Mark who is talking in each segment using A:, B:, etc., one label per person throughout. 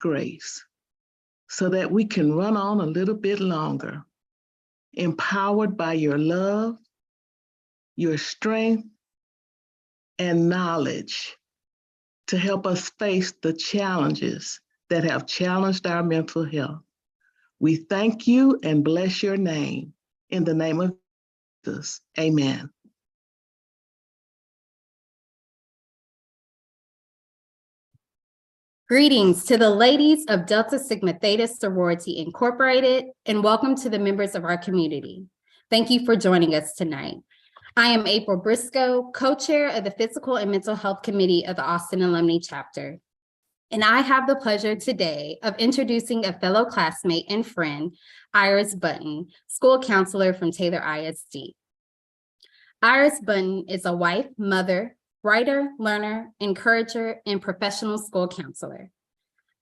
A: grace so that we can run on a little bit longer, empowered by your love, your strength, and knowledge to help us face the challenges that have challenged our mental health. We thank you and bless your name. In the name of Jesus, amen.
B: Greetings to the ladies of Delta Sigma Theta Sorority Incorporated, and welcome to the members of our community. Thank you for joining us tonight. I am April Briscoe, co-chair of the Physical and Mental Health Committee of the Austin Alumni Chapter. And I have the pleasure today of introducing a fellow classmate and friend, Iris Button, school counselor from Taylor ISD. Iris Button is a wife, mother, writer, learner, encourager, and professional school counselor.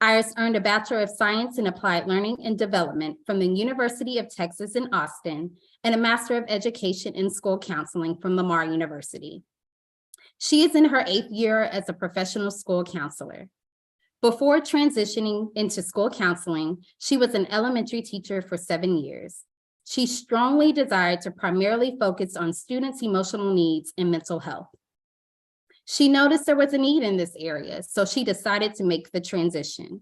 B: Iris earned a Bachelor of Science in Applied Learning and Development from the University of Texas in Austin and a Master of Education in School Counseling from Lamar University. She is in her 8th year as a professional school counselor. Before transitioning into school counseling, she was an elementary teacher for 7 years. She strongly desired to primarily focus on students' emotional needs and mental health. She noticed there was a need in this area, so she decided to make the transition.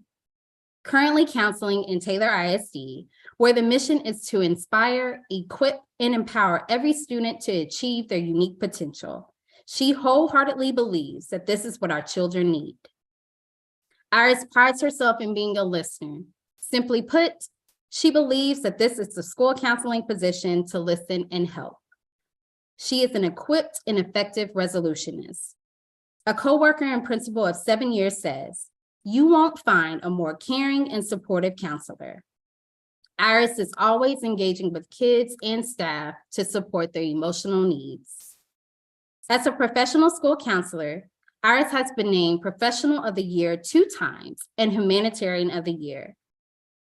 B: Currently counseling in Taylor ISD, where the mission is to inspire, equip, and empower every student to achieve their unique potential. She wholeheartedly believes that this is what our children need. Iris prides herself in being a listener. Simply put, she believes that this is the school counseling position to listen and help. She is an equipped and effective resolutionist. A coworker and principal of 7 years says, "You won't find a more caring and supportive counselor." Iris is always engaging with kids and staff to support their emotional needs. As a professional school counselor, Iris has been named Professional of the Year 2 times and Humanitarian of the Year.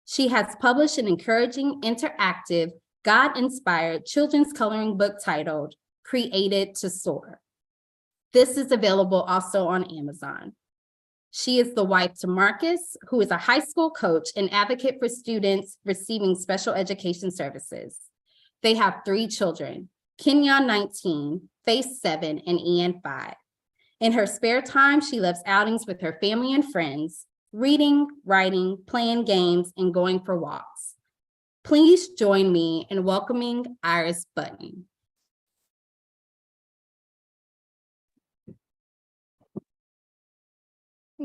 B: She has published an encouraging, interactive, God-inspired children's coloring book titled Created to Soar. This is available also on Amazon. She is the wife to Marcus, who is a high school coach and advocate for students receiving special education services. They have 3 children, Kenyon 19, Faith 7, and Ian 5. In her spare time, she loves outings with her family and friends, reading, writing, playing games, and going for walks. Please join me in welcoming Iris Button.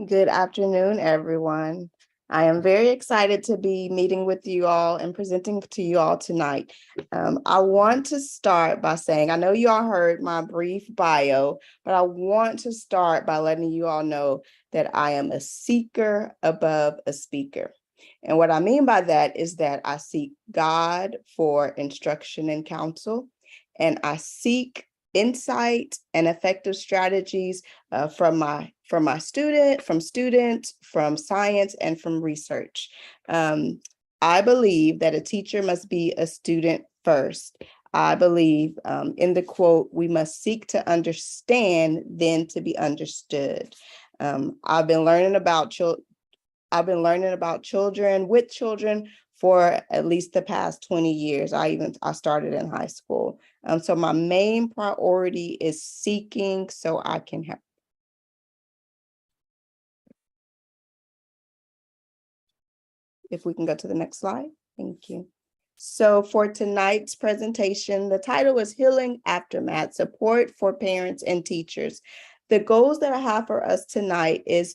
C: Good afternoon, everyone. I am very excited to be meeting with you all and presenting to you all tonight. I want to start by saying, I know you all heard my brief bio, but I want to start by letting you all know that I am a seeker above a speaker. And what I mean by that is that I seek God for instruction and counsel, and I seek insight and effective strategies from students, from science, and from research. I believe that a teacher must be a student first. I believe in the quote, "We must seek to understand, then to be understood." I've been learning about children with children for at least the past 20 years. I started in high school. So my main priority is seeking so I can help. If we can go to the next slide. Thank you. So for tonight's presentation, the title is Healing Aftermath, Support for Parents and Teachers. The goals that I have for us tonight is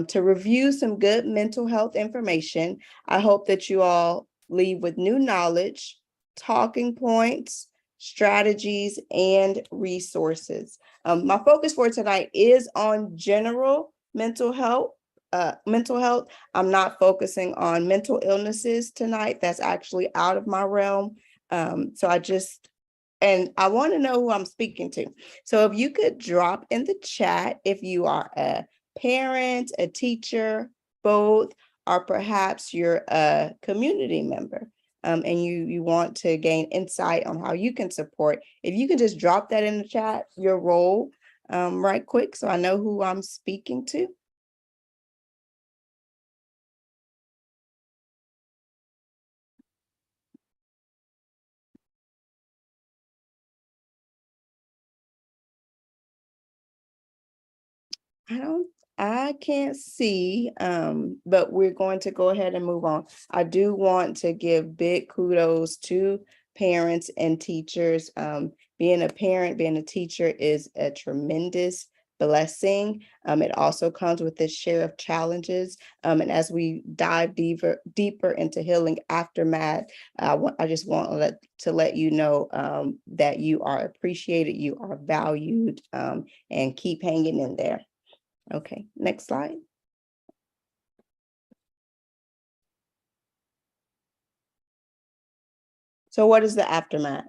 C: to review some good mental health information. I hope that you all leave with new knowledge, talking points, strategies, and resources. My focus for tonight is on general mental health. I'm not focusing on mental illnesses tonight. That's actually out of my realm. And I want to know who I'm speaking to. So if you could drop in the chat if you are a parent, a teacher, both, or perhaps you're a community member and you want to gain insight on how you can support. If you can just drop that in the chat, your role right quick, so I know who I'm speaking to. I can't see, but we're going to go ahead and move on. I do want to give big kudos to parents and teachers. Being a parent, being a teacher is a tremendous blessing. It also comes with its share of challenges. And as we dive deeper into healing aftermath, I just want to let you know that you are appreciated, you are valued, and keep hanging in there. Okay, next slide. So what is the aftermath?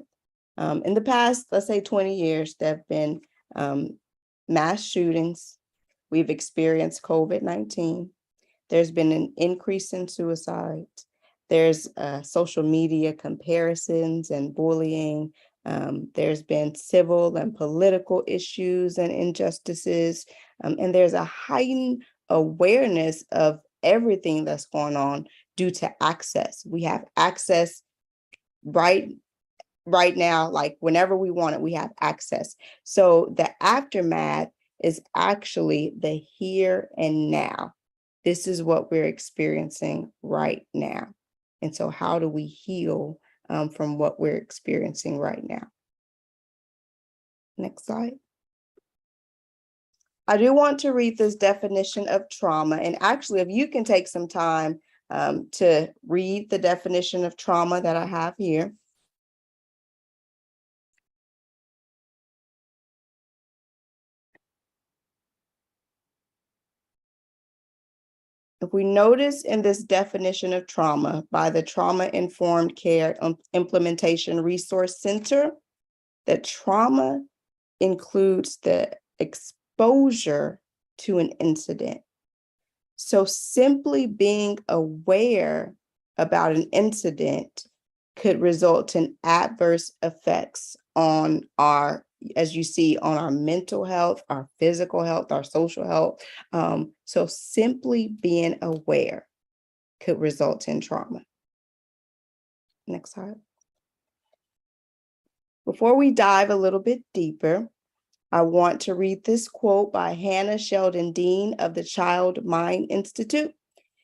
C: In the past, let's say 20 years, there have been mass shootings. We've experienced COVID-19. There's been an increase in suicide. There's social media comparisons and bullying. There's been civil and political issues and injustices. And there's a heightened awareness of everything that's going on due to access. We have access right now, like whenever we want it, we have access. So the aftermath is actually the here and now. This is what we're experiencing right now. And so how do we heal from what we're experiencing right now? Next slide. I do want to read this definition of trauma. And actually, if you can take some time to read the definition of trauma that I have here. If we notice in this definition of trauma by the Trauma Informed Care Implementation Resource Center, that trauma includes the exposure to an incident. So simply being aware about an incident could result in adverse effects on our, as you see, on our mental health, our physical health, our social health. So simply being aware could result in trauma. Next slide. Before we dive a little bit deeper, I want to read this quote by Hannah Sheldon Dean of the Child Mind Institute.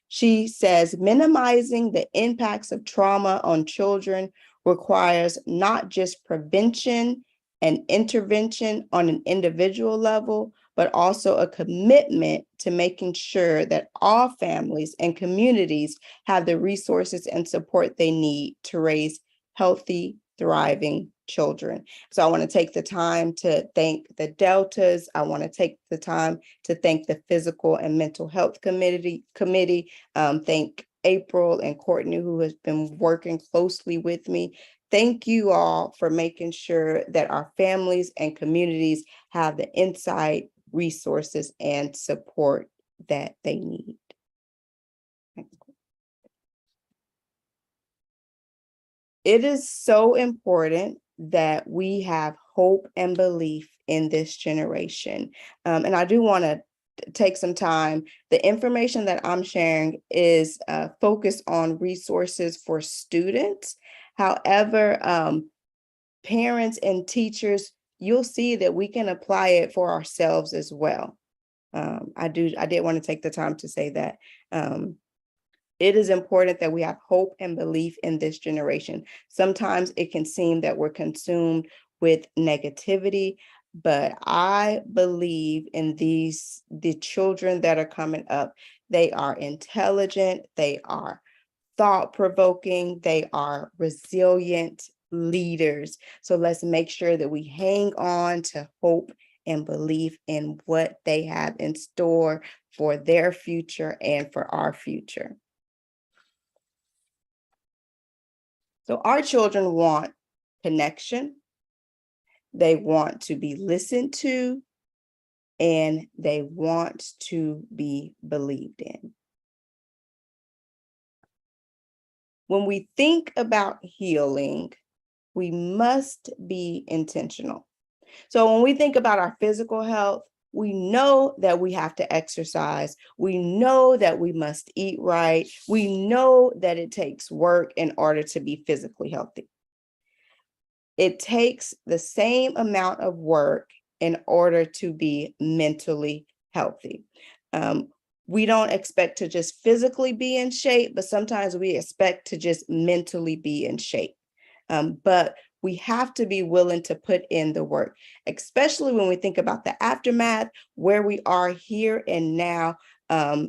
C: She says, minimizing the impacts of trauma on children requires not just prevention and intervention on an individual level, but also a commitment to making sure that all families and communities have the resources and support they need to raise healthy, thriving children. So I want to take the time to thank the Deltas. I want to take the time to thank the Physical and Mental Health Committee. Thank April and Courtney, who has been working closely with me. Thank you all for making sure that our families and communities have the insight, resources, and support that they need. It is so important that we have hope and belief in this generation. And I do want to take some time. The information that I'm sharing is focused on resources for students. However, parents and teachers, you'll see that we can apply it for ourselves as well. I did want to take the time to say that. It is important that we have hope and belief in this generation. Sometimes it can seem that we're consumed with negativity, but I believe in the children that are coming up. They are intelligent, they are thought-provoking, they are resilient leaders. So let's make sure that we hang on to hope and belief in what they have in store for their future and for our future. So our children want connection, they want to be listened to, and they want to be believed in. When we think about healing, we must be intentional. So when we think about our physical health, we know that we have to exercise. We know that we must eat right. We know that it takes work in order to be physically healthy. It takes the same amount of work in order to be mentally healthy. We don't expect to just physically be in shape, but sometimes we expect to just mentally be in shape. But we have to be willing to put in the work, especially when we think about the aftermath, where we are here and now,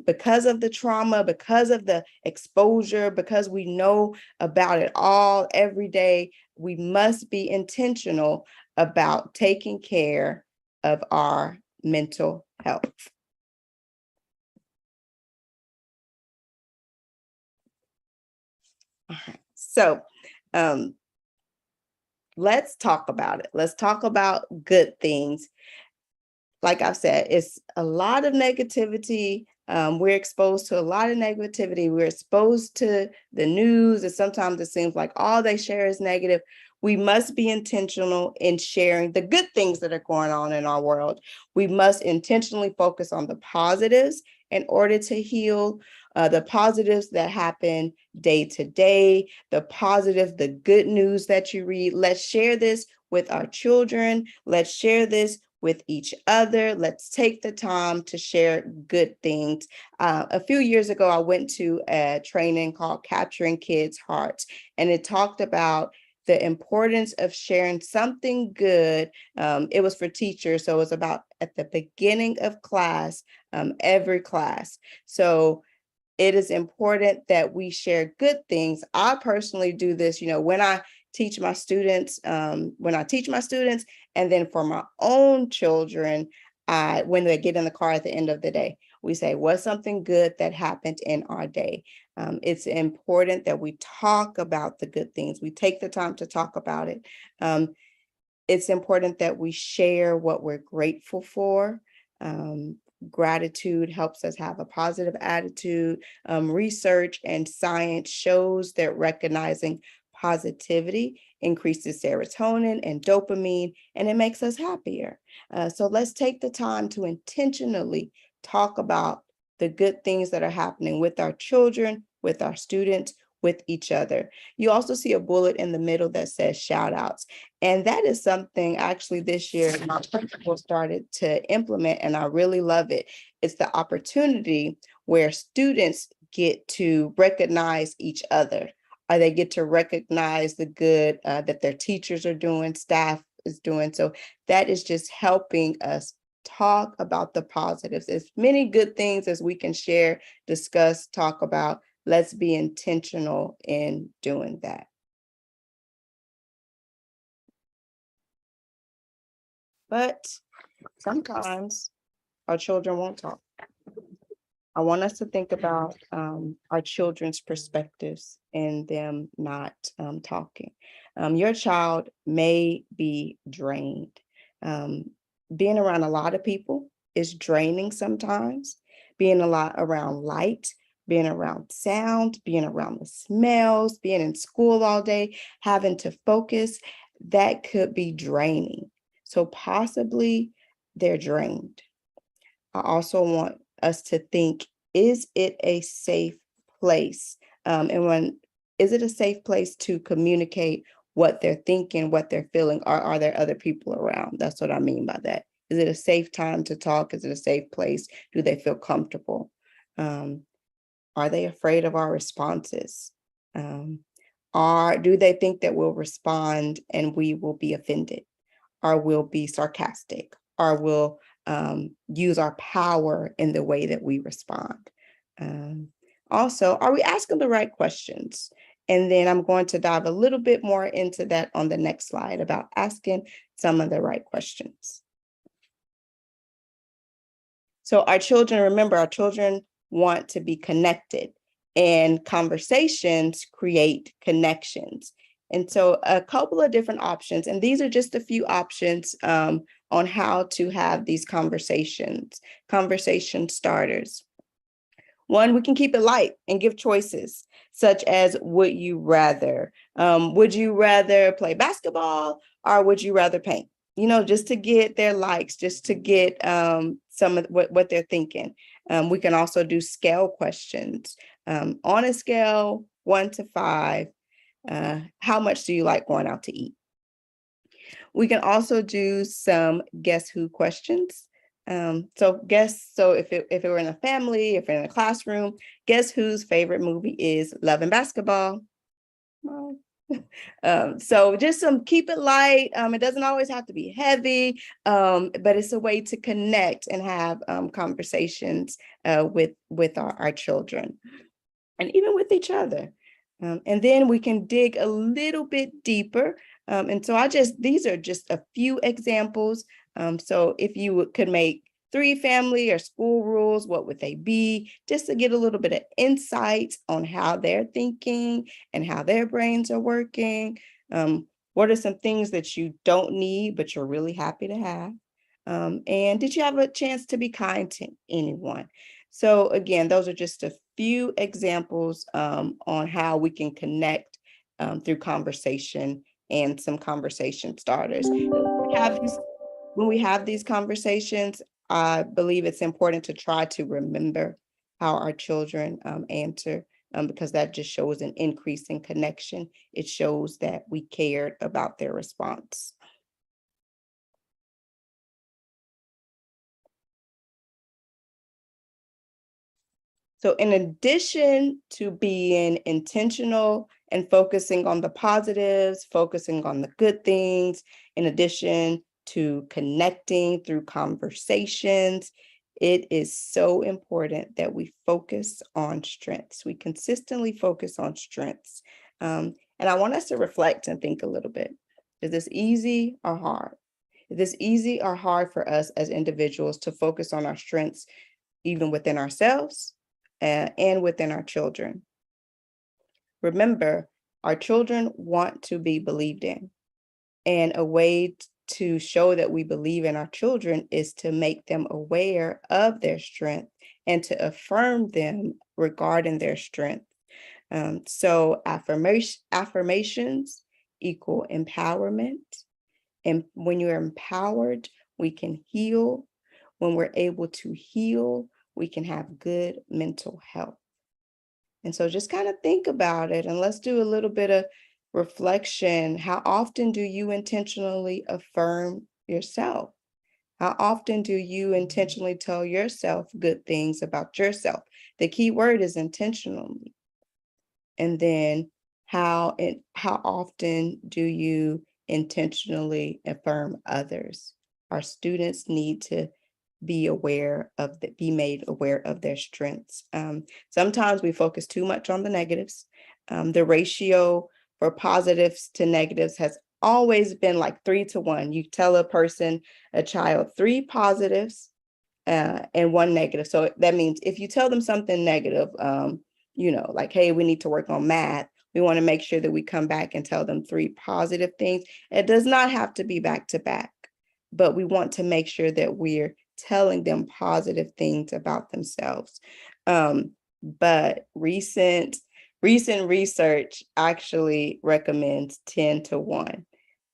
C: because of the trauma, because of the exposure, because we know about it all every day. We must be intentional about taking care of our mental health. All right. So let's talk about it. Let's talk about good things. Like I've said, it's a lot of negativity. We're exposed to a lot of negativity. We're exposed to the news, and sometimes it seems like all they share is negative. We must be intentional in sharing the good things that are going on in our world. We must intentionally focus on the positives in order to heal, the positives that happen day to day, the positive, the good news that you read. Let's share this with our children. Let's share this with each other. Let's take the time to share good things. A few years ago, I went to a training called Capturing Kids' Hearts, and it talked about the importance of sharing something good. It was for teachers, so it was about at the beginning of class, every class. So it is important that we share good things. I personally do this, when I teach my students, and then for my own children, when they get in the car at the end of the day, we say, what's something good that happened in our day? It's important that we talk about the good things. We take the time to talk about it. It's important that we share what we're grateful for. Gratitude helps us have a positive attitude. Research and science shows that recognizing positivity increases serotonin and dopamine, and it makes us happier. So let's take the time to intentionally talk about the good things that are happening with our children, with our students, with each other. You also see a bullet in the middle that says shout outs. And that is something actually this year my principal started to implement, and I really love it. It's the opportunity where students get to recognize each other, or they get to recognize the good that their teachers are doing, staff is doing. So that is just helping us talk about the positives. As many good things as we can share, discuss, talk about. Let's be intentional in doing that. But sometimes our children won't talk. I want us to think about our children's perspectives and them not talking. Your child may be drained. Being around a lot of people is draining sometimes. Being a lot around light, being around sound, being around the smells, being in school all day, having to focus, that could be draining. So possibly they're drained. I also want us to think, is it a safe place? Is it a safe place to communicate what they're thinking, what they're feeling, or are there other people around? That's what I mean by that. Is it a safe time to talk? Is it a safe place? Do they feel comfortable? Are they afraid of our responses? Do they think that we'll respond and we will be offended, or we'll be sarcastic, or we'll use our power in the way that we respond? Also, are we asking the right questions? And then I'm going to dive a little bit more into that on the next slide about asking some of the right questions. So our children want to be connected, and conversations create connections. And so a couple of different options, and these are just a few options on how to have these conversation starters. One, we can keep it light and give choices, such as, would you rather? Would you rather play basketball, or would you rather paint? Just to get their likes, just to get some of what they're thinking. We can also do scale questions. On a scale 1 to 5, how much do you like going out to eat? We can also do some guess who questions. So if it were in a family, if in a classroom, guess whose favorite movie is Love and Basketball? Well, so just keep it light. It doesn't always have to be heavy, but it's a way to connect and have conversations with our children and even with each other. And then we can dig a little bit deeper. And so these are just a few examples. So if you could make 3 family or school rules, what would they be? Just to get a little bit of insight on how they're thinking and how their brains are working. What are some things that you don't need, but you're really happy to have? And did you have a chance to be kind to anyone? So again, those are just a few examples on how we can connect through conversation and some conversation starters. When we have these conversations, I believe it's important to try to remember how our children answer, because that just shows an increase in connection. It shows that we cared about their response. So in addition to being intentional and focusing on the positives, focusing on the good things, in addition to connecting through conversations, it is so important that we focus on strengths. We consistently focus on strengths. And I want us to reflect and think a little bit. Is this easy or hard? Is this easy or hard for us as individuals to focus on our strengths, even within ourselves and within our children? Remember, our children want to be believed in. And a way to show that we believe in our children is to make them aware of their strength and to affirm them regarding their strength. So affirmations equal empowerment. And when you're empowered, we can heal. When we're able to heal, we can have good mental health. And so just kind of think about it, and let's do a little bit of reflection. How often do you intentionally affirm yourself? How often do you intentionally tell yourself good things about yourself? The key word is intentionally. And then how often do you intentionally affirm others? Our students need to be made aware of their strengths. Sometimes we focus too much on the negatives. The ratio for positives to negatives has always been like 3 to 1. You tell a child 3 positives and 1 negative. So that means if you tell them something negative, like, hey, we need to work on math, we want to make sure that we come back and tell them 3 positive things. It does not have to be back to back, but we want to make sure that we're telling them positive things about themselves. But recent research actually recommends 10 to 1,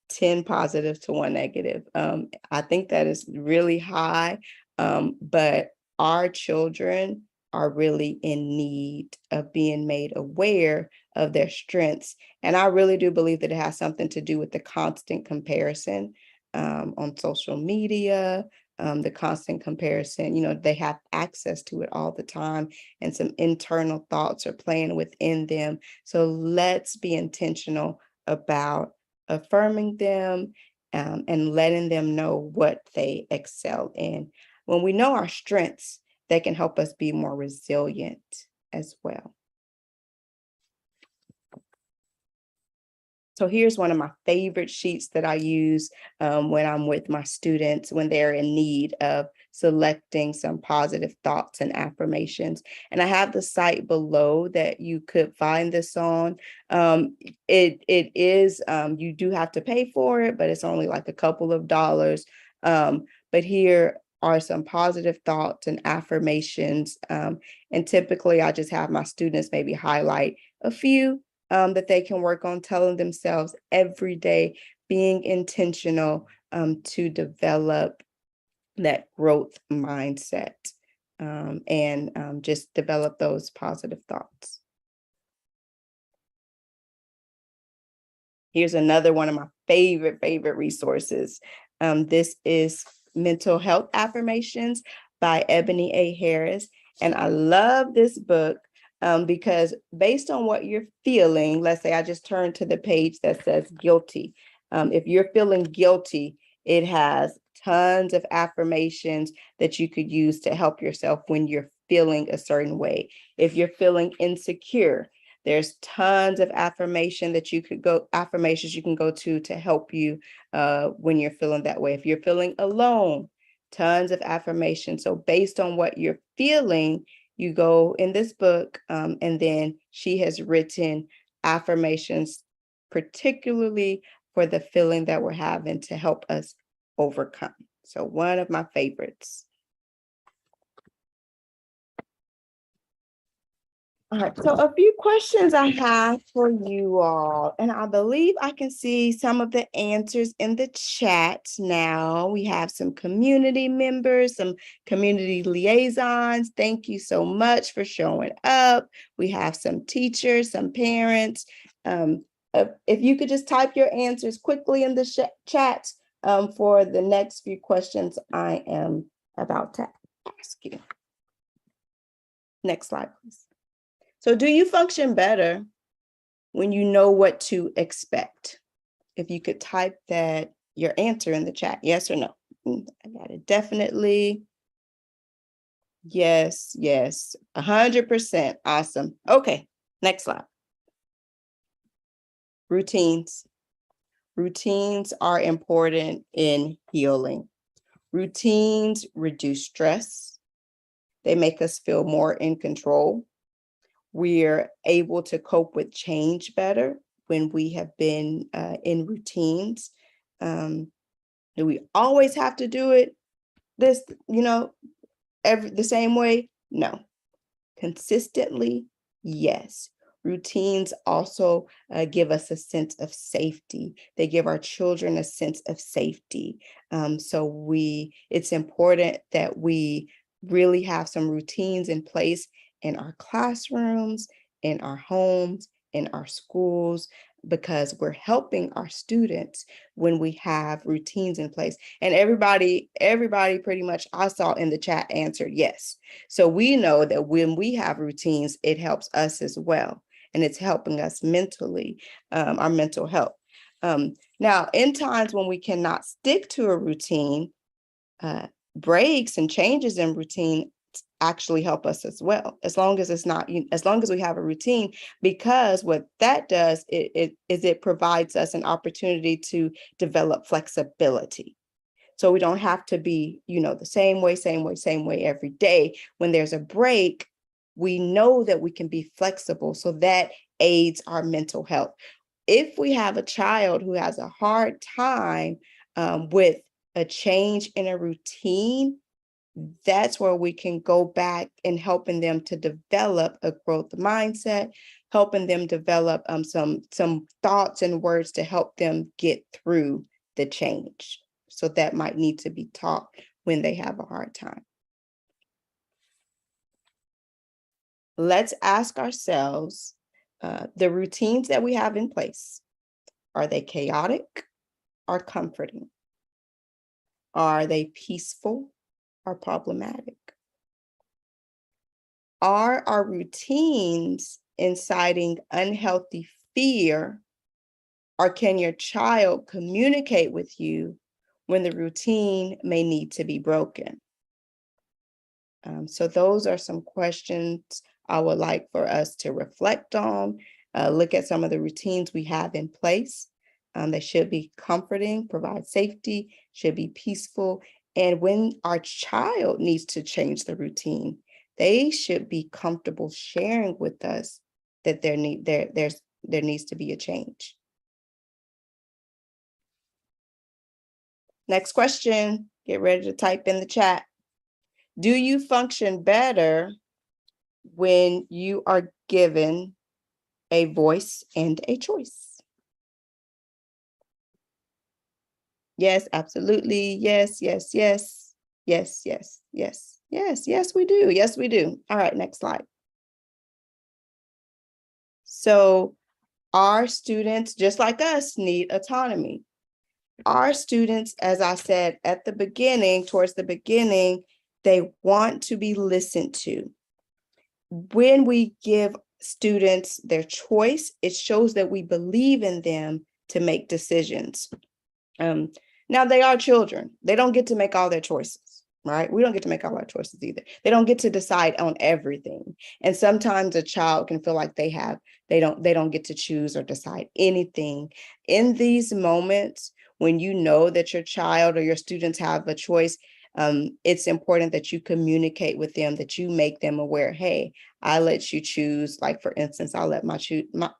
C: 10 positive to 1 negative. I think that is really high, but our children are really in need of being made aware of their strengths. And I really do believe that it has something to do with the constant comparison on social media, the constant comparison. They have access to it all the time, and some internal thoughts are playing within them. So let's be intentional about affirming them and letting them know what they excel in. When we know our strengths, that can help us be more resilient as well. So here's one of my favorite sheets that I use when I'm with my students when they're in need of selecting some positive thoughts and affirmations. And I have the site below that you could find this on. It is, you do have to pay for it, but it's only like a couple of dollars. But here are some positive thoughts and affirmations. And typically I just have my students maybe highlight a few that they can work on telling themselves every day, being intentional to develop that growth mindset and just develop those positive thoughts. Here's another one of my favorite resources. This is Mental Health Affirmations by Ebony A. Harris. And I love this book because based on what you're feeling, let's say I just turned to the page that says guilty. If you're feeling guilty, it has tons of affirmations that you could use to help yourself when you're feeling a certain way. If you're feeling insecure, there's tons of affirmations you can go to help you when you're feeling that way. If you're feeling alone, tons of affirmations. So based on what you're feeling, you go in this book, and then she has written affirmations, particularly for the feeling that we're having to help us overcome. So one of my favorites. All right, so a few questions I have for you all, and I believe I can see some of the answers in the chat now. We have some community members, some community liaisons. Thank you so much for showing up. We have some teachers, some parents. If you could just type your answers quickly in the chat for the next few questions I am about to ask you. Next slide, please. So do you function better when you know what to expect? If you could type your answer in the chat, yes or no? I got it. Definitely. Yes, 100%. Awesome. Okay, next slide. Routines. Routines are important in healing. Routines reduce stress. They make us feel more in control. We're able to cope with change better when we have been in routines. Do we always have to do it the same way? No. Consistently, yes. Routines also give us a sense of safety. They give our children a sense of safety. So it's important that we really have some routines in place in our classrooms, in our homes, in our schools, because we're helping our students when we have routines in place. And everybody pretty much I saw in the chat answered yes. So we know that when we have routines, it helps us as well. And it's helping us mentally, our mental health. Now, in times when we cannot stick to a routine, breaks and changes in routine actually help us as well, as long as we have a routine, because what that does it provides us an opportunity to develop flexibility. So we don't have to be, the same way every day. When there's a break, we know that we can be flexible, so that aids our mental health. If we have a child who has a hard time with a change in a routine, that's where we can go back and helping them to develop a growth mindset, helping them develop some thoughts and words to help them get through the change. So that might need to be taught when they have a hard time. Let's ask ourselves, the routines that we have in place, are they chaotic or comforting? Are they peaceful or problematic? Are our routines inciting unhealthy fear, or can your child communicate with you when the routine may need to be broken? So those are some questions I would like for us to reflect on, look at some of the routines we have in place. They should be comforting, provide safety, should be peaceful. And when our child needs to change the routine, they should be comfortable sharing with us that there needs to be a change. Next question, get ready to type in the chat. Do you function better when you are given a voice and a choice? Yes, absolutely. Yes, we do. Yes, we do. All right, next slide. So our students, just like us, need autonomy. Our students, as I said at the beginning, towards the beginning, they want to be listened to. When we give students their choice, it shows that we believe in them to make decisions. Now, they are children. They don't get to make all their choices, right? We don't get to make all our choices either. They don't get to decide on everything. And sometimes a child can feel like they don't get to choose or decide anything. In these moments, when you know that your child or your students have a choice, it's important that you communicate with them, that you make them aware, hey, I let you choose. Like, for instance, I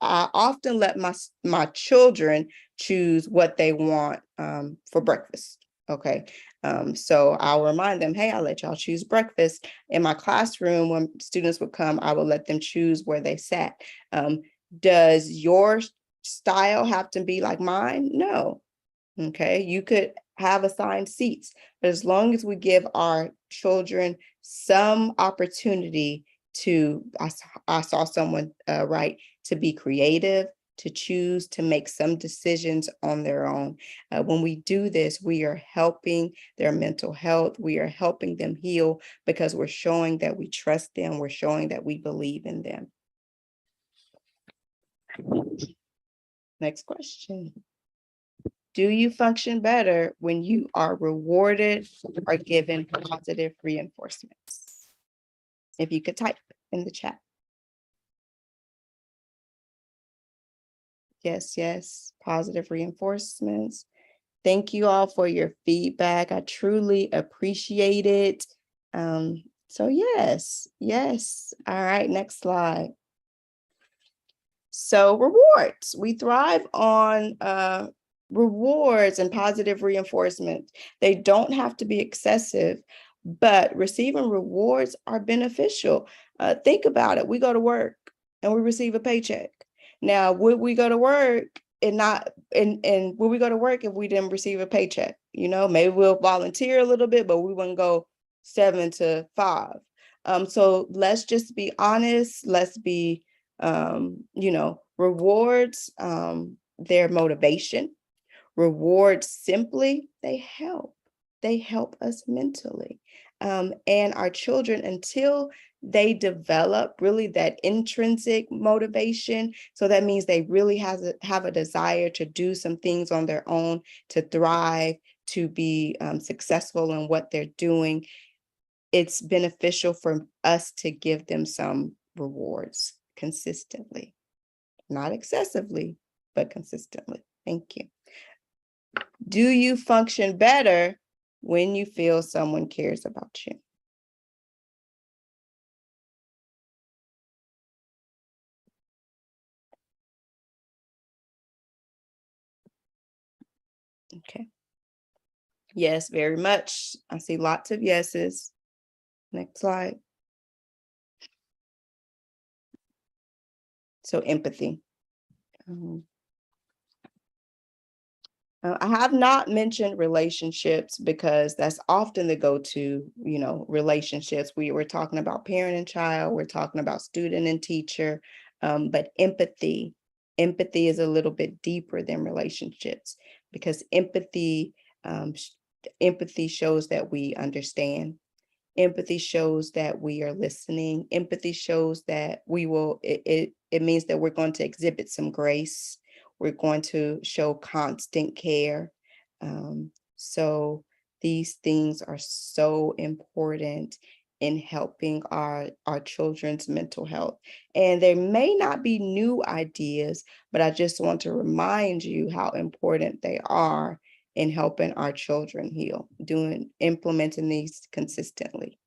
C: often let my children choose what they want for breakfast. Okay. So I'll remind them, hey, I'll let y'all choose breakfast. In my classroom, when students would come, I would let them choose where they sat. Does your style have to be like mine? No. Okay, you could have assigned seats, but as long as we give our children some opportunity to, I saw someone write, to be creative, to choose, to make some decisions on their own. When we do this, we are helping their mental health. We are helping them heal because we're showing that we trust them. We're showing that we believe in them. Next question. Do you function better when you are rewarded or given positive reinforcements? If you could type in the chat. Yes, positive reinforcements. Thank you all for your feedback. I truly appreciate it. So yes. All right, next slide. So rewards. We thrive on rewards and positive reinforcement. They don't have to be excessive, but receiving rewards are beneficial. Think about it. We go to work and we receive a paycheck. Now, would we go to work and would we go to work if we didn't receive a paycheck? You know, maybe we'll volunteer a little bit, but we wouldn't go 7 to 5. So let's just be honest. Let's be, rewards, their motivation. Rewards simply, they help us mentally. And our children, until they develop really that intrinsic motivation, so that means they really have a desire to do some things on their own, to thrive, to be successful in what they're doing, it's beneficial for us to give them some rewards consistently, not excessively, but consistently. Thank you. Do you function better when you feel someone cares about you? Okay. Yes, very much. I see lots of yeses. Next slide. So empathy. I have not mentioned relationships because that's often the go-to, relationships. We were talking about parent and child, we're talking about student and teacher, but empathy is a little bit deeper than relationships, because empathy shows that we understand. Empathy shows that we are listening. Empathy shows that it means that we're going to exhibit some grace. We're going to show constant care. So these things are so important in helping our children's mental health. And there may not be new ideas, but I just want to remind you how important they are in helping our children heal, implementing these consistently.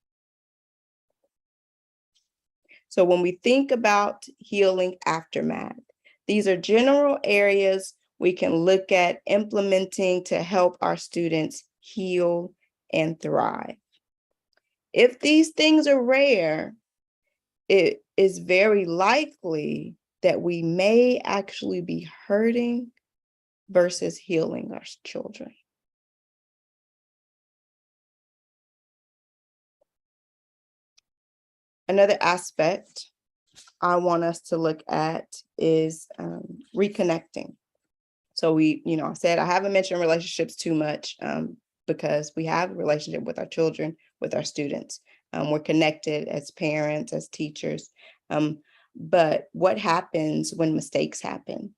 C: So when we think about healing aftermath, these are general areas we can look at implementing to help our students heal and thrive. If these things are rare, it is very likely that we may actually be hurting versus healing our children. Another aspect I want us to look at is reconnecting. So we, I said, I haven't mentioned relationships too much because we have a relationship with our children, with our students. We're connected as parents, as teachers. But what happens when mistakes happen?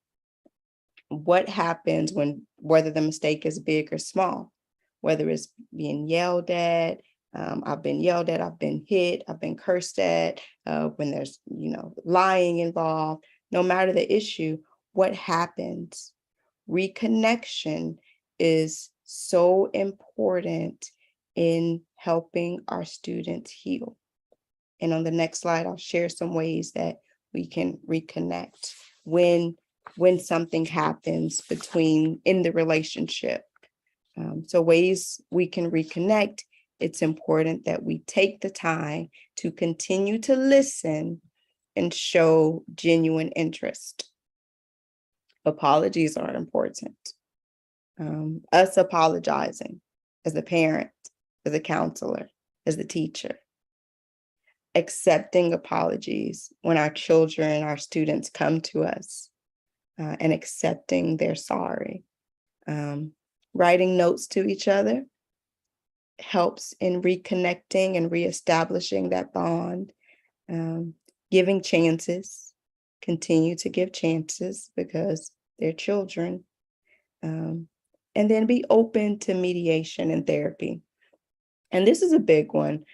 C: What happens whether the mistake is big or small, whether it's being yelled at, I've been yelled at, I've been hit, I've been cursed at, when there's, lying involved, no matter the issue, what happens? Reconnection is so important in helping our students heal. And on the next slide, I'll share some ways that we can reconnect when something happens in the relationship. So ways we can reconnect, it's important that we take the time to continue to listen and show genuine interest. Apologies are important. Us apologizing as a parent, as a counselor, as a teacher. Accepting apologies when our children, our students come to us and accepting they're sorry. Writing notes to each other helps in reconnecting and reestablishing that bond. Giving chances, continue to give chances because they're children. And then be open to mediation and therapy. And this is a big one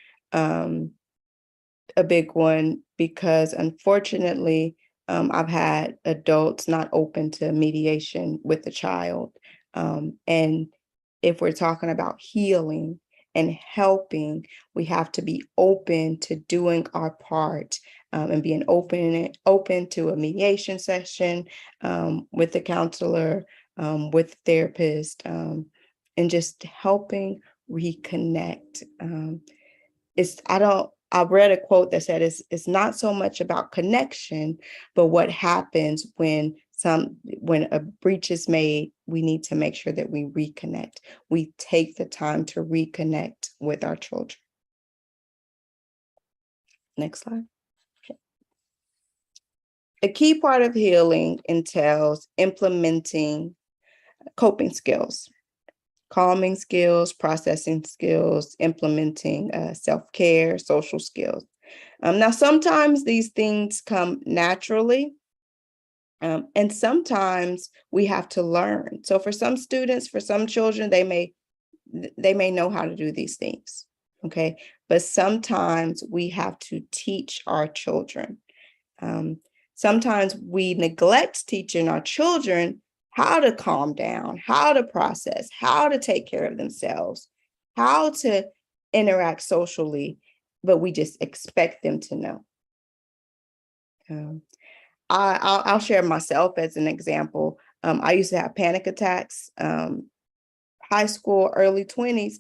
C: because unfortunately, I've had adults not open to mediation with the child. And if we're talking about healing and helping, we have to be open to doing our part and being open to a mediation session with the counselor, with the therapist, and just helping reconnect. I read a quote that said it's not so much about connection, but what happens when a breach is made, we need to make sure that we reconnect. We take the time to reconnect with our children. Next slide. Okay. A key part of healing entails implementing coping skills, calming skills, processing skills, implementing self-care, social skills. Now, sometimes these things come naturally, and sometimes we have to learn. So for some students, for some children, they may know how to do these things, okay? But sometimes we have to teach our children. Sometimes we neglect teaching our children how to calm down, how to process, how to take care of themselves, how to interact socially, but we just expect them to know. I'll share myself as an example. I used to have panic attacks, high school, early 20s.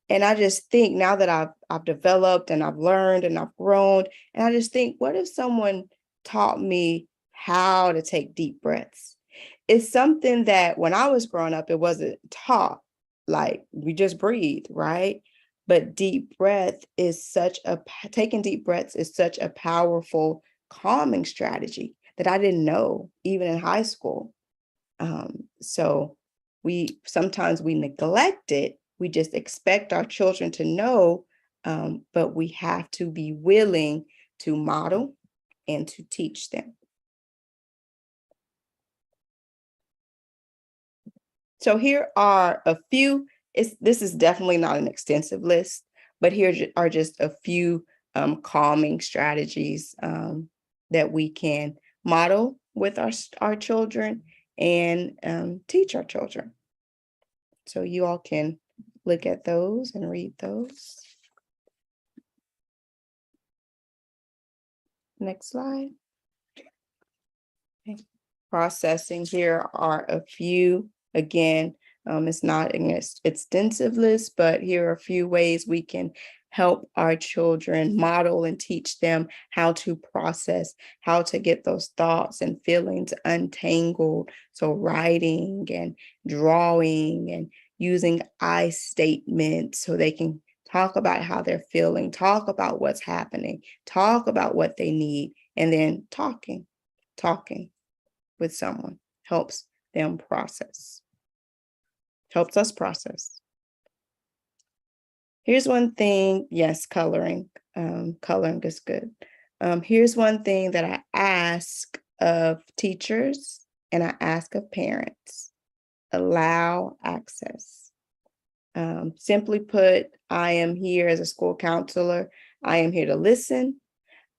C: And I just think now that I've developed and I've learned and I've grown, and I just think, what if someone taught me how to take deep breaths? It's something that when I was growing up, it wasn't taught. Like we just breathe, right? But taking deep breaths is such a powerful calming strategy that I didn't know even in high school. So sometimes we neglect it. We just expect our children to know, but we have to be willing to model and to teach them. So here are a few, this is definitely not an extensive list, but here are just a few calming strategies that we can model with our children and teach our children. So you all can look at those and read those. Next slide. Okay. Processing, here are a few. Again, it's not an extensive list, but here are a few ways we can help our children model and teach them how to process, how to get those thoughts and feelings untangled. So writing and drawing and using I statements so they can talk about how they're feeling, talk about what's happening, talk about what they need, and then talking with someone helps them process. Helps us process. Here's one thing, yes, coloring. Coloring is good. Here's one thing that I ask of teachers and I ask of parents. Allow access. Simply put, I am here as a school counselor. I am here to listen.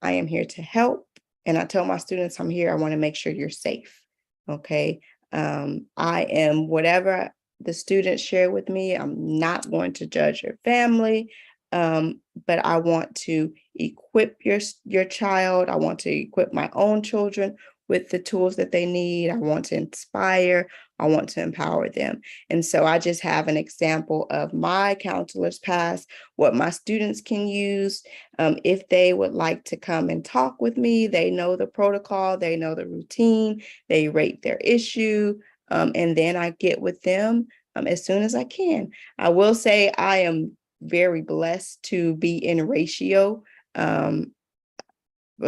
C: I am here to help. And I tell my students, I'm here. I want to make sure you're safe. Okay. I am whatever the students share with me. I'm not going to judge your family. But I want to equip your child. I want to equip my own children with the tools that they need. I want to inspire. I want to empower them. And so I just have an example of my counselor's past, what my students can use. If they would like to come and talk with me, they know the protocol, they know the routine, they rate their issue, and then I get with them as soon as I can. I will say I am very blessed to be in ratio of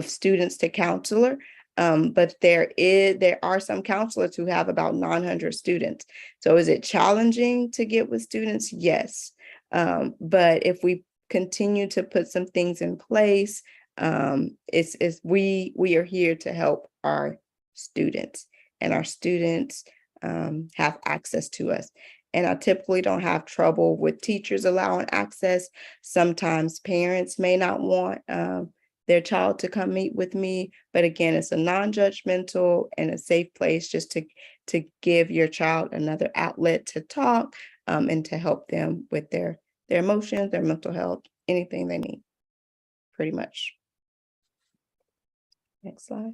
C: students to counselor. But there are some counselors who have about 900 students. So is it challenging to get with students? Yes. But if we continue to put some things in place, we are here to help our students, and our students have access to us. And I typically don't have trouble with teachers allowing access. Sometimes parents may not want their child to come meet with me. But again, it's a non-judgmental and a safe place just to give your child another outlet to talk and to help them with their emotions, their mental health, anything they need, pretty much. Next slide.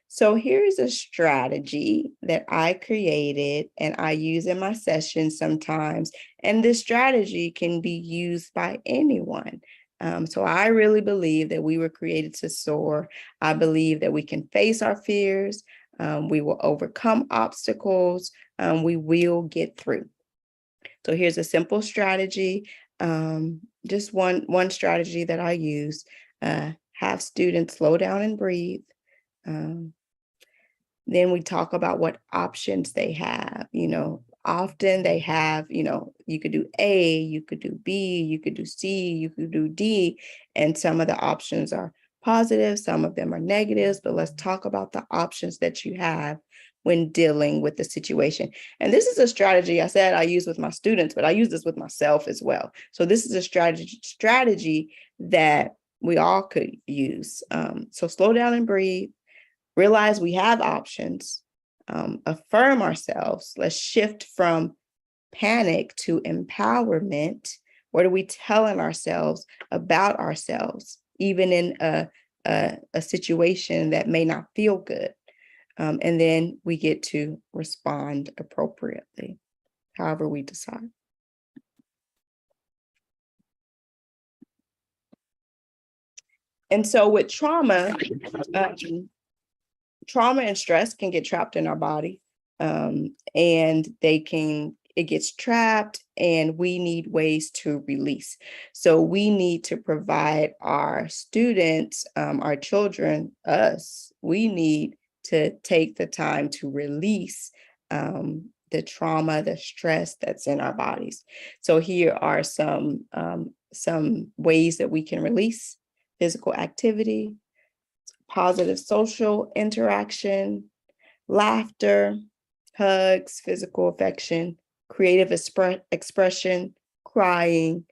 C: So here's a strategy that I created and I use in my sessions sometimes. And this strategy can be used by anyone. So I really believe that we were created to soar. I believe that we can face our fears. We will overcome obstacles. We will get through. So here's a simple strategy. Just one strategy that I use. Have students slow down and breathe. Then we talk about what options they have. Often they have, you could do A, you could do B, you could do C, you could do D, and some of the options are positive, some of them are negatives, but let's talk about the options that you have when dealing with the situation. And this is a strategy I said I use with my students, but I use this with myself as well. So this is a strategy that we all could use. So slow down and breathe. Realize we have options, affirm ourselves. Let's shift from panic to empowerment. What are we telling ourselves about ourselves, even in a situation that may not feel good? And then we get to respond appropriately, however we decide. And so with trauma, trauma and stress can get trapped in our body, and it gets trapped, and we need ways to release. So we need to provide our students, our children, we need to take the time to release the trauma, the stress that's in our bodies. So here are some ways that we can release: physical activity, positive social interaction, laughter, hugs, physical affection, creative expression, crying.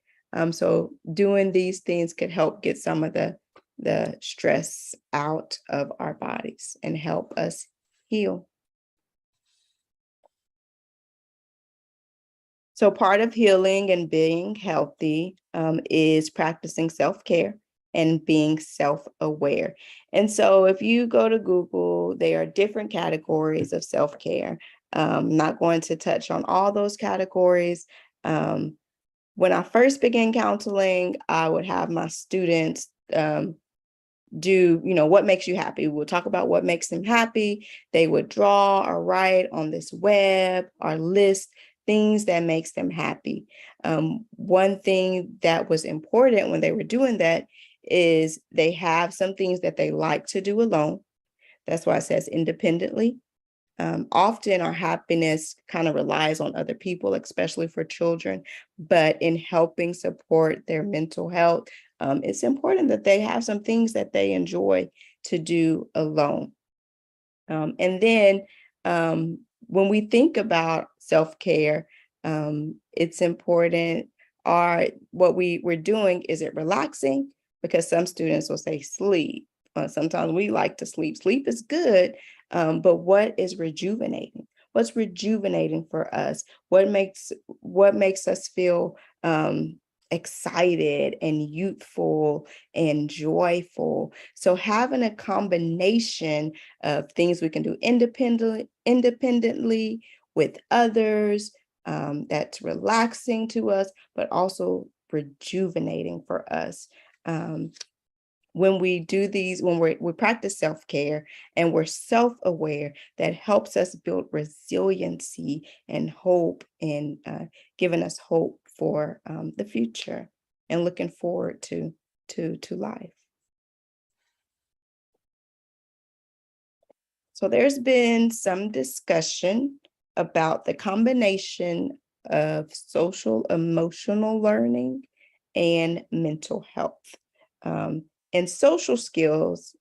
C: So doing these things could help get some of the stress out of our bodies and help us heal. So part of healing and being healthy is practicing self-care and being self-aware. And so if you go to Google, there are different categories of self-care. I'm not going to touch on all those categories. When I first began counseling, I would have my students do, what makes you happy? We'll talk about what makes them happy. They would draw or write on this web or list things that makes them happy. One thing that was important when they were doing that is they have some things that they like to do alone. That's why it says independently. Often our happiness kind of relies on other people, especially for children, but in helping support their mental health, it's important that they have some things that they enjoy to do alone. And then when we think about self-care, it's important, what we're doing, is it relaxing? Because some students will say sleep. Sometimes we like to sleep. Sleep is good, but what is rejuvenating? What's rejuvenating for us? What makes us feel excited and youthful and joyful? So having a combination of things we can do independently with others, that's relaxing to us, but also rejuvenating for us. When we do these, when we practice self-care and we're self-aware, that helps us build resiliency and hope, and giving us hope for the future and looking forward to life. So there's been some discussion about the combination of social emotional learning and mental health. And social skills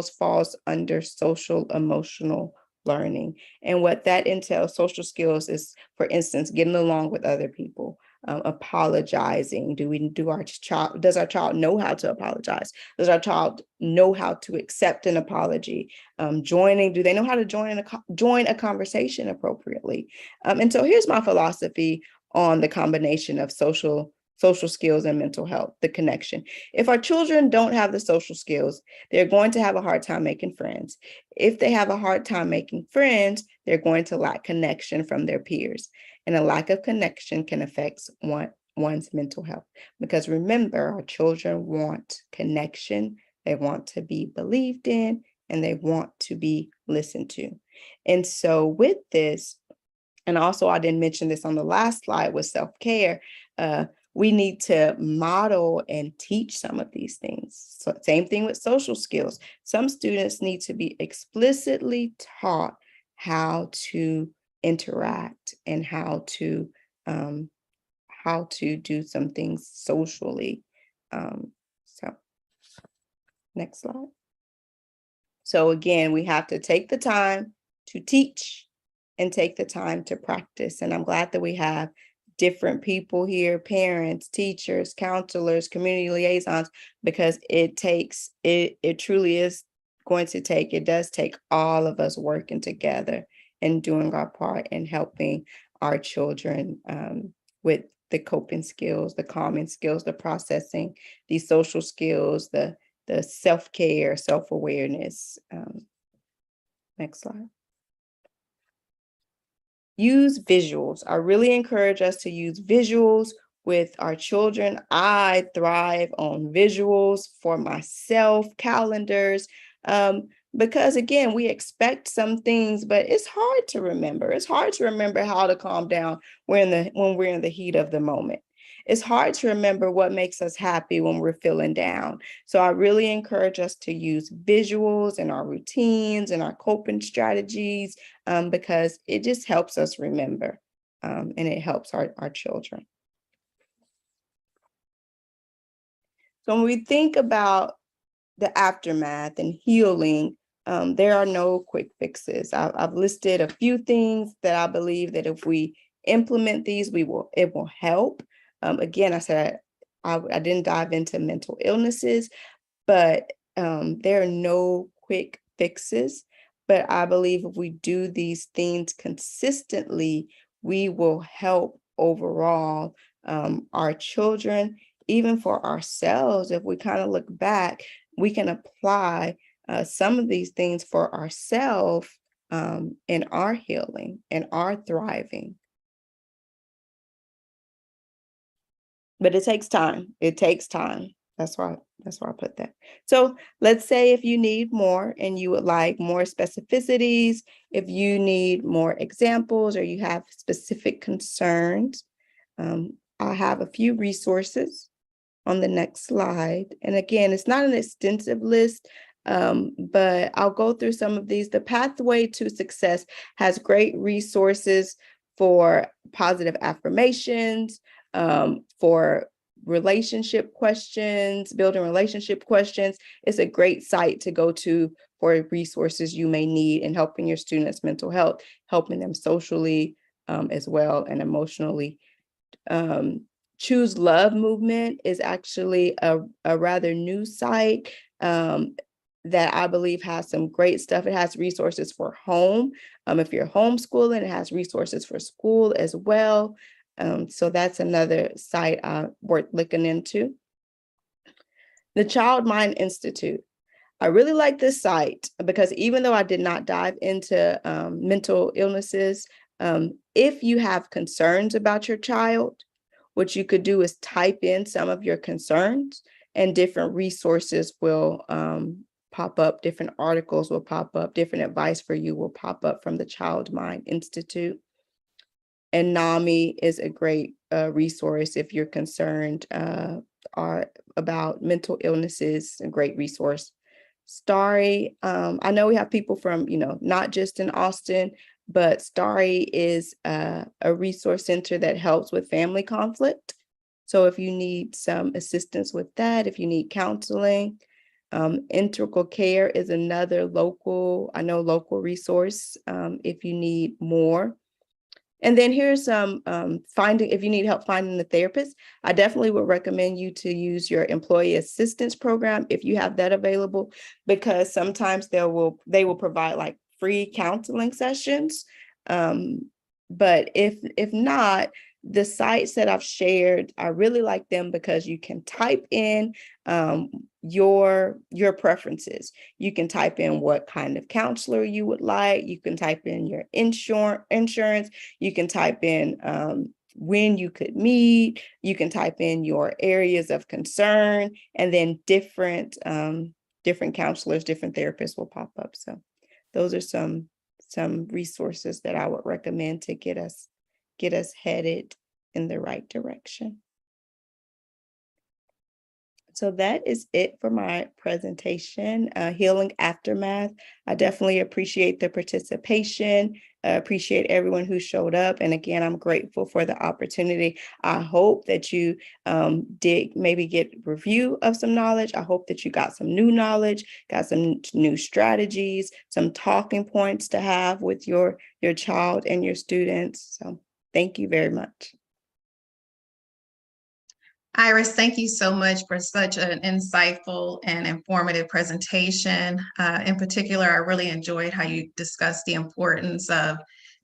C: falls under social emotional learning. And what that entails, social skills, is, for instance, getting along with other people, apologizing. Does our child know how to apologize? Does our child know how to accept an apology? Do they know how to join a conversation appropriately? And so here's my philosophy on the combination of social skills and mental health, the connection. If our children don't have the social skills, they're going to have a hard time making friends. If they have a hard time making friends, they're going to lack connection from their peers. And a lack of connection can affect one's mental health. Because remember, our children want connection, they want to be believed in, and they want to be listened to. And so with this, and also I didn't mention this on the last slide with self-care, we need to model and teach some of these things. So same thing with social skills. Some students need to be explicitly taught how to interact and how to do some things socially. So next slide. So again, we have to take the time to teach and take the time to practice. And I'm glad that we have different people here, parents, teachers, counselors, community liaisons, because it truly is going to take, it does take all of us working together and doing our part in helping our children with the coping skills, the calming skills, the processing, these social skills, the self-care, self-awareness. Next slide. Use visuals. I really encourage us to use visuals with our children. I thrive on visuals for myself, calendars, because again, we expect some things, but it's hard to remember. It's hard to remember how to calm down when we're in the heat of the moment. It's hard to remember what makes us happy when we're feeling down. So I really encourage us to use visuals in our routines and our coping strategies, because it just helps us remember, and it helps our children. So when we think about the aftermath and healing, there are no quick fixes. I've listed a few things that I believe that if we implement these, it will help. Again, I said I didn't dive into mental illnesses, but there are no quick fixes. But I believe if we do these things consistently, we will help overall our children, even for ourselves. If we kind of look back, we can apply some of these things for ourselves in our healing and our thriving. But it takes time. It takes time. That's why I put that. So let's say if you need more and you would like more specificities, if you need more examples or you have specific concerns, I have a few resources on the next slide. And again, it's not an extensive list, But I'll go through some of these. The Pathway to Success has great resources for positive affirmations, for relationship questions, building relationship questions. It's a great site to go to for resources you may need in helping your students' mental health, helping them socially as well and emotionally. Choose Love Movement is actually a rather new site that I believe has some great stuff. It has resources for home. If you're homeschooling, it has resources for school as well. So that's another site worth looking into. The Child Mind Institute. I really like this site because even though I did not dive into mental illnesses, if you have concerns about your child, what you could do is type in some of your concerns and different resources will pop up, different articles will pop up, different advice for you will pop up from the Child Mind Institute. And NAMI is a great resource if you're concerned about mental illnesses, a great resource. Starry, I know we have people from, not just in Austin, but Starry is a resource center that helps with family conflict. So if you need some assistance with that, if you need counseling, Integral Care is another local resource if you need more. And then here's some if you need help finding the therapist, I definitely would recommend you to use your employee assistance program if you have that available, because sometimes they will provide like free counseling sessions. But if not, the sites that I've shared, I really like them because you can type in your preferences. You can type in what kind of counselor you would like. You can type in your insurance. You can type in when you could meet. You can type in your areas of concern, and then different counselors, different therapists will pop up. So those are some resources that I would recommend to get us headed in the right direction. So that is it for my presentation, Healing Aftermath. I definitely appreciate the participation. I appreciate everyone who showed up. And again, I'm grateful for the opportunity. I hope that you did maybe get review of some knowledge. I hope that you got some new knowledge, got some new strategies, some talking points to have with your child and your students. So thank you very much.
D: Iris, thank you so much for such an insightful and informative presentation. In particular, I really enjoyed how you discussed the importance of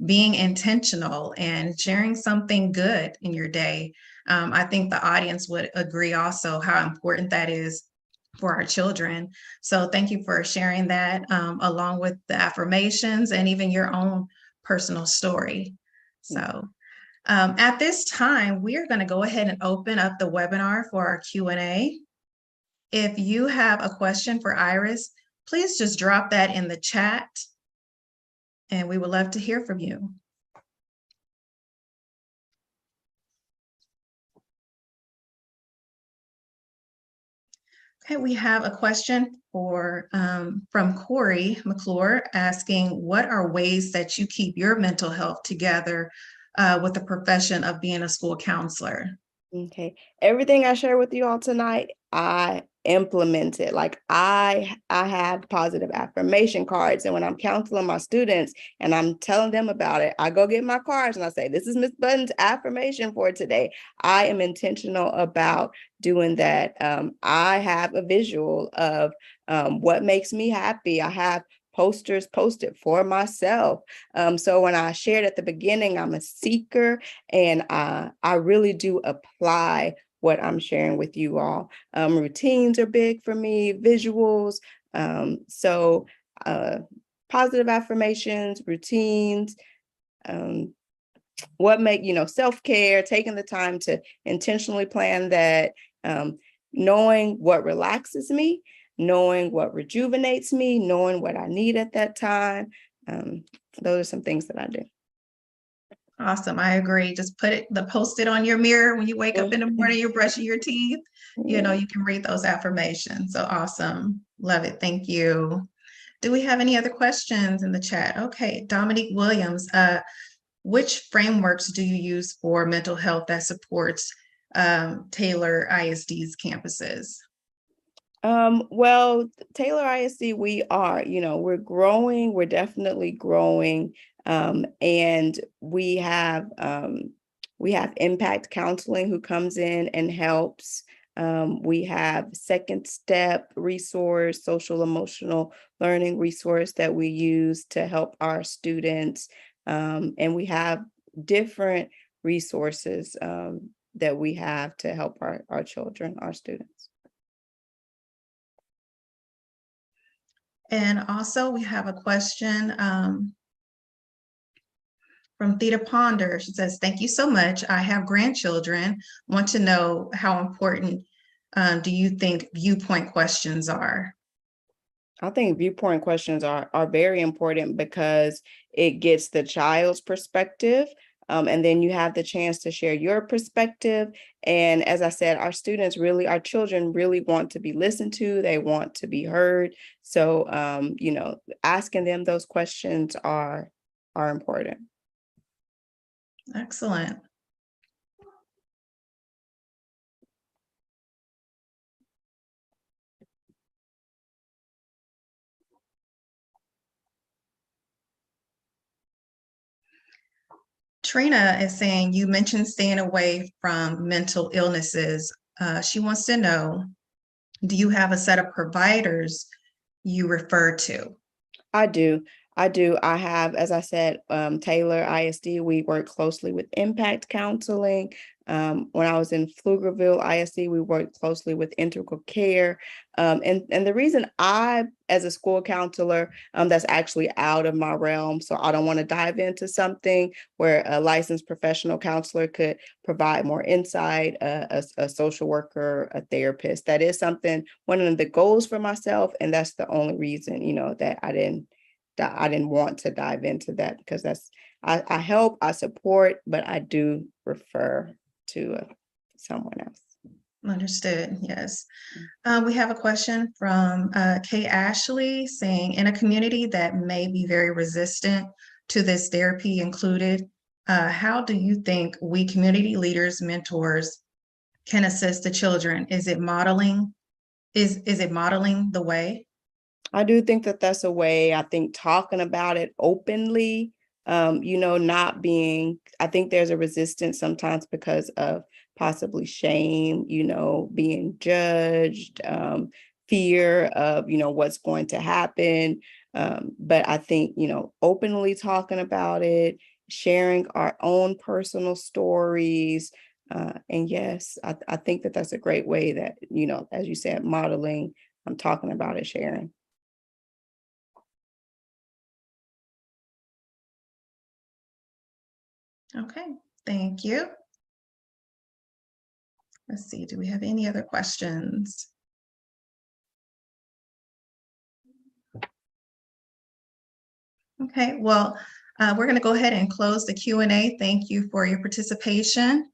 D: being intentional and sharing something good in your day. I think the audience would agree also how important that is for our children. So thank you for sharing that along with the affirmations and even your own personal story. So. At this time, we are going to go ahead and open up the webinar for our Q&A. If you have a question for Iris, please just drop that in the chat, and we would love to hear from you. Okay, we have a question from Corey McClure asking, what are ways that you keep your mental health together with the profession of being a school counselor?
C: Okay. Everything I share with you all tonight, I implement it. Like I have positive affirmation cards. And when I'm counseling my students and I'm telling them about it, I go get my cards and I say, this is Miss Button's affirmation for today. I am intentional about doing that. I have a visual of what makes me happy. I have posters posted for myself. So when I shared at the beginning, I'm a seeker, and I really do apply what I'm sharing with you all. Routines are big for me, visuals. So positive affirmations, routines, what make, self-care, taking the time to intentionally plan that, knowing what relaxes me, knowing what rejuvenates me, knowing what I need at that time. Those are some things that I do.
D: Awesome. I agree. Just post it on your mirror when you wake up in the morning, you're brushing your teeth. you know, you can read those affirmations. So awesome. Love it. Thank you. Do we have any other questions in the chat? Okay, Dominique Williams, which frameworks do you use for mental health that supports Taylor ISD's campuses?
C: Well, Taylor ISD, we're growing, we're definitely growing. And we have impact counseling who comes in and helps. We have second step resource, social emotional learning resource that we use to help our students. And we have different resources that we have to help our children, our students.
D: And also we have a question from Theta Ponder. She says, thank you so much. I have grandchildren. Want to know how important do you think viewpoint questions are?
C: I think viewpoint questions are very important because it gets the child's perspective. And then you have the chance to share your perspective. And as I said, our children really want to be listened to. They want to be heard. So, asking them those questions are important.
D: Excellent. Trina is saying, you mentioned staying away from mental illnesses. She wants to know, do you have a set of providers you refer to?
C: I do. I have, as I said, Taylor ISD, we work closely with impact counseling. When I was in Pflugerville ISD, we worked closely with integral care. And the reason as a school counselor, that's actually out of my realm. So I don't want to dive into something where a licensed professional counselor could provide more insight, a social worker, a therapist. That is one of the goals for myself. And that's the only reason, that I didn't want to dive into that, because I help, I support, but I do refer to someone else.
D: Understood. Yes. We have a question from Kay Ashley saying, in a community that may be very resistant to this therapy included, how do you think we community leaders, mentors can assist the children? Is it modeling? Is it modeling the way?
C: I do think that that's a way. I think talking about it openly, I think there's a resistance sometimes because of possibly shame, being judged, fear of, what's going to happen. But I think, openly talking about it, sharing our own personal stories. And yes, I think that that's a great way that, as you said, modeling, I'm talking about it, sharing.
D: Okay, thank you. Let's see, do we have any other questions? Okay, well, we're going to go ahead and close the Q&A. Thank you for your participation.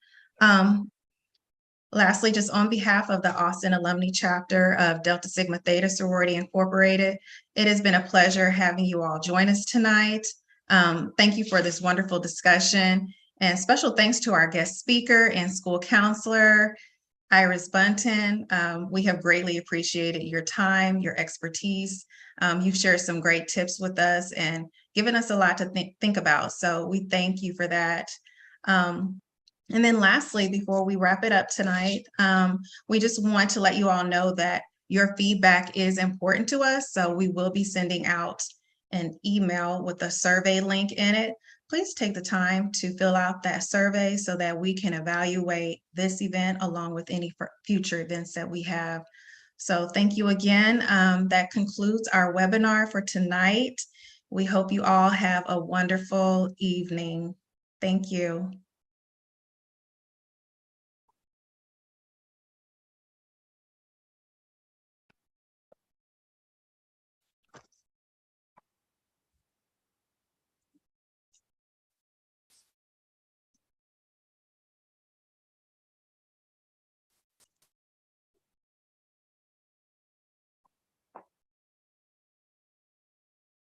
D: Lastly, just on behalf of the Austin Alumni Chapter of Delta Sigma Theta Sorority Incorporated, it has been a pleasure having you all join us tonight. Thank you for this wonderful discussion, and special thanks to our guest speaker and school counselor, Iris Bunton. We have greatly appreciated your time, your expertise. You've shared some great tips with us and given us a lot to think about. So we thank you for that. And then lastly, before we wrap it up tonight, we just want to let you all know that your feedback is important to us. So we will be sending out an email with a survey link in it. Please take the time to fill out that survey so that we can evaluate this event along with any future events that we have. So thank you again. That concludes our webinar for tonight. We hope you all have a wonderful evening. Thank you.